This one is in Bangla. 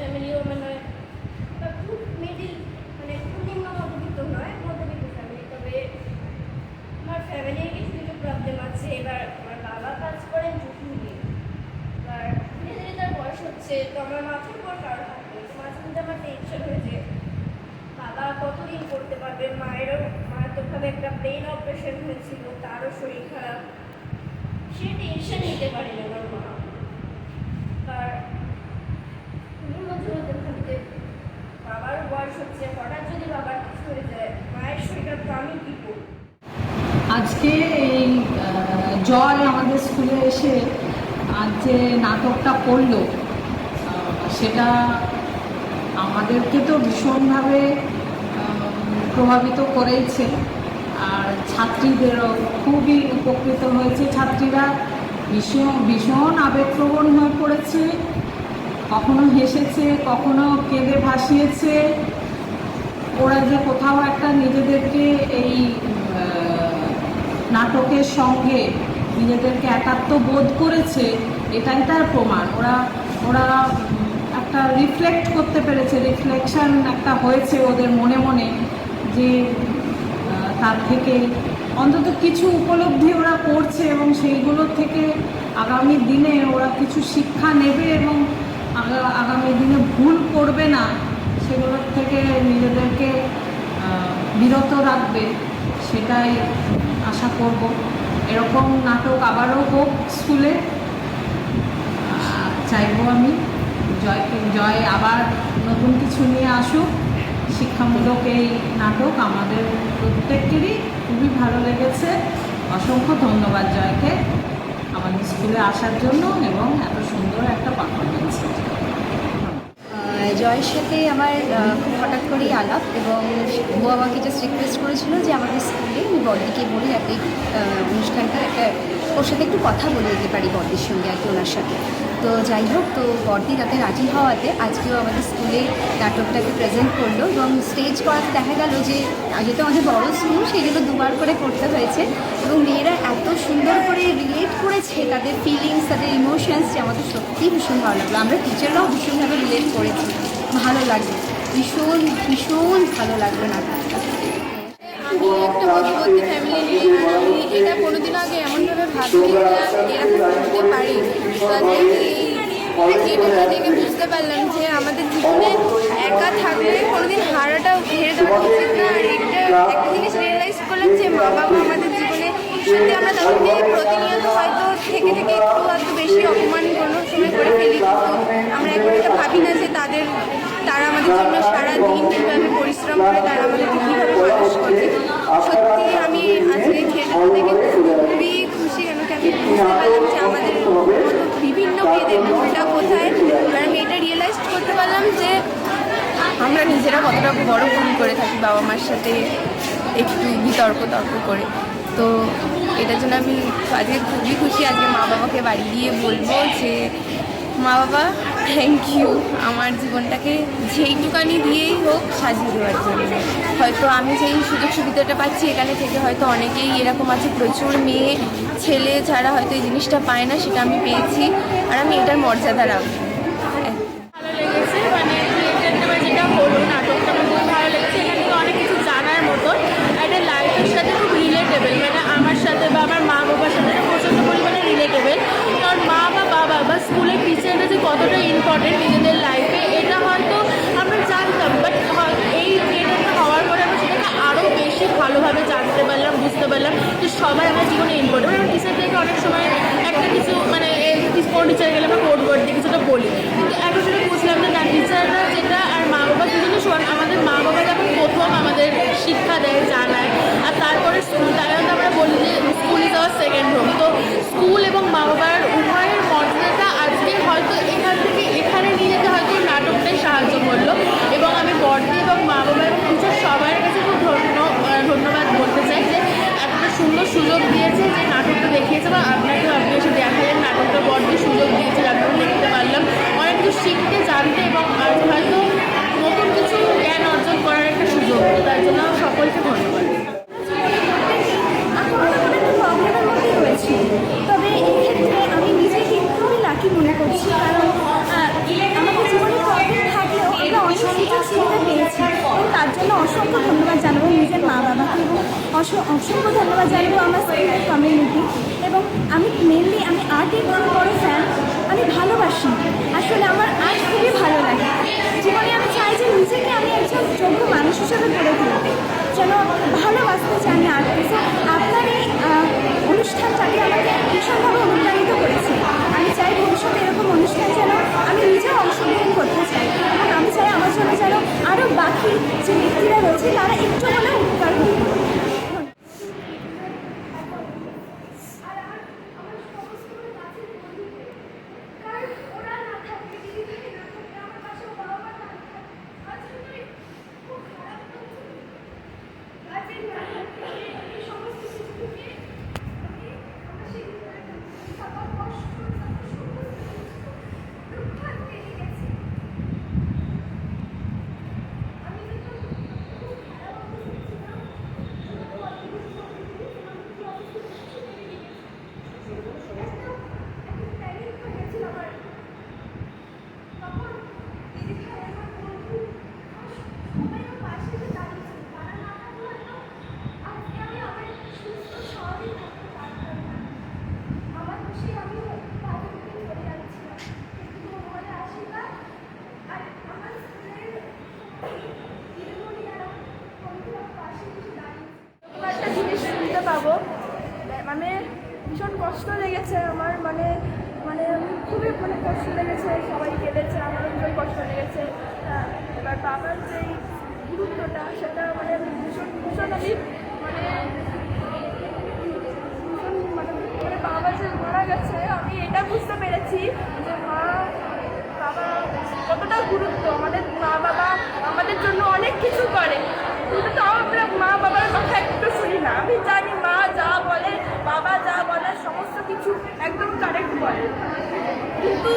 ফ্যামিলিও মানে খুব মিডিল, মানে খুব নিম্ন মধ্যবিত্ত নয়, মধ্যবিত্ত ফ্যামিলি। তবে আমার ফ্যামিলির কিছু কিছু প্রবলেম আছে। এবার আমার বাবা কাজ করেন জুট মিলে, এবার ধীরে ধীরে তার বয়স হচ্ছে, তো আমার মাথার উপর কারো হাত নেই। মাঝে মধ্যে আমার টেনশন হয়েছে বাবা কতদিন করতে পারবে। মায়েরও মারাত্মকভাবে একটা ব্রেন অপারেশন হয়েছিল, তারও শরীর খারাপ, সে টেনশন নিতে পারে না আমার মা। আর মাঝে মধ্যে ভাবি যে বাবার বয়স হচ্ছে, হঠাৎ যদি বাবার কিছু হয়ে যায়, মায়ের শরীরটা তো আমি কী করব। আজকে এই জয় আমাদের স্কুলে এসে আজ যে নাটকটা করলো সেটা আমাদেরকে তো ভীষণভাবে প্রভাবিত করেছে, আর ছাত্রীদেরও খুবই উপকৃত হয়েছে। ছাত্রীরা ভীষণ ভীষণ আবেগপ্রবণ হয়ে পড়েছে, কখনো হেসেছে, কখনো কেঁদে ভাসিয়েছে। ওরা যে কোথাও একটা নিজেদেরকে এই নাটকের সঙ্গে নিজেদেরকে একাত্ম বোধ করেছে, এটাই তার প্রমাণ। ওরা একটা রিফ্লেক্ট করতে পেরেছে, রিফ্লেকশন একটা হয়েছে ওদের মনে মনে, যে তার থেকে অন্তত কিছু উপলব্ধি ওরা করছে এবং সেইগুলোর থেকে আগামী দিনে ওরা কিছু শিক্ষা নেবে এবং আগামী দিনে ভুল করবে না, সেগুলোর থেকে নিজেদেরকে বিরত রাখবে, সেটাই আশা করব। এরকম নাটক আবারও হোক স্কুলে, চাইবো আমি জয় আবার নতুন কিছু নিয়ে আসুক। শিক্ষামূলক এই নাটক আমাদের প্রত্যেকেরই খুবই ভালো লেগেছে। অসংখ্য ধন্যবাদ জয়কে আমাদের স্কুলে আসার জন্য এবং এত সুন্দর একটা পারফরমেন্স। জয়ের সাথে আমার খুব হঠাৎ করেই আলাপ, এবং ও আমাকে জাস্ট রিকোয়েস্ট করেছিল যে আমাদের স্কুলে আমি বড়দিকে বলি একটা অনুষ্ঠানটা একটা ওর সাথে একটু কথা বলে দিতে পারি বড়দির সঙ্গে আর কি, ওনার সাথে। তো যাই হোক, তো বড়দি তাতে রাজি হওয়াতে আজকেও আমাদের স্কুলে নাটকটাকে প্রেজেন্ট করলো, এবং স্টেজ করাতে দেখা গেল যে যেহেতু আমাদের বড় স্কুল সেই জন্য দুবার করে করতে হয়েছে, এবং মেয়েরা এত সুন্দর করে রিলেট করেছে তাদের ফিলিংস, তাদের ইমোশনস, যে আমাদের সত্যিই ভীষণ ভালো লাগলো। আমরা টিচাররাও ভীষণভাবে রিলেট করেছি, ভালো লাগলো, ভীষণ ভীষণ ভালো লাগলো নাটকটা। আমি একটা মধ্যবর্তী ফ্যামিলি নিয়ে, আর আমি এটা কোনোদিন আগে এমনভাবে ভাবিনি যে এরকম হতে পারে। থিয়েটারটা দেখে বুঝতে পারলাম যে আমাদের জীবনে একা থাকলে কোনোদিন হারাটাও হেরে দেওয়া উচিত না। আর একটা জিনিস রিয়েলাইজ করলাম যে মা বাবা আমাদের জীবনে সত্যি, আমরা তাদেরকে প্রতিনিয়ত হয়তো থেকে থেকে একটু হয়তো বেশি অপমান কোনো সময় করে ফেলি, কিন্তু আমরা একবার এটা ভাবি না যে তারা আমাদের জন্য সারাদিন কীভাবে পরিশ্রম করে, তারা আমাদেরকে কীভাবে মানুষ করছে। সত্যি আমি আজকে থিয়েটার থেকে খুবই খুশি, কেন কি আমি বুঝতে পারলাম যে আমাদের মতো বিভিন্ন মেয়েদের ভুলটা কোথায়, আর আমি এটা রিয়েলাইজ করতে পারলাম যে আমরা নিজেরা কতটা বড় ভুল করে থাকি বাবা মার সাথে একটু তর্ক করে। তো এটার জন্য আমি আজকে খুবই খুশি। আজকে মা বাবাকে বাড়ি গিয়ে বলবো যে মা বাবা থ্যাংক ইউ আমার জীবনটাকে যেইটুকানি দিয়েই হোক সাজিয়ে দেওয়ার জন্য। হয়তো আমি যেই সুযোগ সুবিধাটা পাচ্ছি এখানে থেকে, হয়তো অনেকেই এরকম আছে, প্রচুর মেয়ে ছেলে যারা হয়তো এই জিনিসটা পায় না, সেটা আমি পেয়েছি, আর আমি এটার মর্যাদা রাখবো। ভালো লেগেছে, মানে যেটা হলো নাটকটা আমার খুব ভালো লেগেছে। এখান থেকে অনেক কিছু জানার মতো, একটা লাইফের সাথে খুব রিলেটেবল, মানে আমার সাথে বা আমার মা বাবার সাথে প্রচণ্ড পরিমাণে রিলেটেবল। কারণ মা বা বাবা বা স্কুলের টিচাররা যে কতটা ইম্পর্টেন্ট নিজেদের লাইফে, এটা হয়তো আমরা জানতাম, বাট এই থিয়েটারটা হওয়ার পরে আমরা সেটাকে আরও বেশি ভালোভাবে জানতে পারলাম, বুঝতে পারলাম যে সবাই আমার জীবনে ইম্পর্টেন্ট। আমরা টিচারদেরকে অনেক সময় একটা কিছু মানে কোন টিচার গেলে আমরা কোড ওয়ার্ড দিয়ে কিছুটা বলি, কিন্তু এখন সেটা বুঝলাম যে না, টিচাররা যেটা আর মা বাবা দুজনে সমান। আমাদের মা বাবা যখন প্রথম আমাদের শিক্ষা দেয়, জানায়, আর তারপরে স্কুল, তাই আমরা বলি যে school is our second home. তো স্কুল এবং মা বাবার উভয়ের মর্যাদাটা আজকে হয়তো এখান থেকে এখানে নিয়ে যেতে হয়তো নাটকটাই সাহায্য করলো। এবং আমি বড়দি এবং মা বাবা এবং টিচার সবার কাছে খুব ধন্যবাদ বলতে চাই যে একটা সুন্দর সুযোগ দিয়েছে, যে নাটকটা দেখিয়েছে, বা আপনি এসে দেখালেন নাটকটা বড়দি সুযোগ দিয়েছে, নাটক দেখতে পারলাম, অনেক কিছু শিখতে, জানতে এবং হয়তো নতুন কিছু জ্ঞান অর্জন করার একটা সুযোগ। তার জন্য সকলকে ধন্যবাদ। প্রবলেমের মধ্যেই রয়েছি, তবে এক্ষেত্রে আমি নিজেকে খুবই লাকি মনে করছি, কারণ আমাদের জীবনে প্রবলেম থাকে অসংখ্য ধন্যবাদ জানাবো আমার স্কুলের কমিউনিটি। এবং আমি মেনলি আর্টের বড় বড় ফ্যান। আমি ভালোবাসি, আসলে আমার আর্ট খুবই ভালো লাগে। জীবনে আমি চাই যে নিজেকে আমি একজন যোগ্য মানুষ হিসেবে গড়ে তুলতে, যেন ভালোবাসতে চাই আমি আর্টকে। সো আপনার এই অনুষ্ঠানটাকে আমাকে ভীষণভাবে অনুপ্রাণিত করেছে। আমি চাই ভবিষ্যতে এরকম অনুষ্ঠান যেন আমি নিজেও অংশগ্রহণ করতে চাই, এবং আমি চাই আমার জন্য যেন আরও বাকি যে ব্যক্তিরা রয়েছে তারা একটু হলেও উপকার হোক। আর আমার সমস্ত কাছের বন্ধুদের, কারণ ওরা না থাকলে, দিদিভাই না থাকলে, আমার পাশে বাবা মা না থাকলে, আজকে খুব খারাপ লাগছে। কাজের না থাকলে এই সমস্ত কিছু থেকে আমি আমার সেই থাকা কষ্ট, দুঃখ পেয়ে গেছি। আমি যখন খুব খারাপ অবস্থা ছিলাম, একটা জিনিস শুনতে পাবো, মানে ভীষণ কষ্ট লেগেছে আমার, মানে মানে আমি খুবই কষ্ট লেগেছে, সবাই কেঁদেছে, আমারও ভীষণ কষ্ট লেগেছে। এবার বাবার যেই গুরুত্বটা সেটা মানে ভীষণ ভীষণ আমি মানে ভীষণ মানে বাবা যে মারা গেছে আমি এটা বুঝতে পেরেছি যে বাবা কতটা গুরুত্ব। আমাদের মা বাবা আমাদের জন্য অনেক কিছু করে, কিন্তু তাও আমরা মা বাবার কথা একটু শুনি না। আমি জানি মা যা বলে, বাবা যা বলে সমস্ত কিছু একদম কারেক্ট বলে, কিন্তু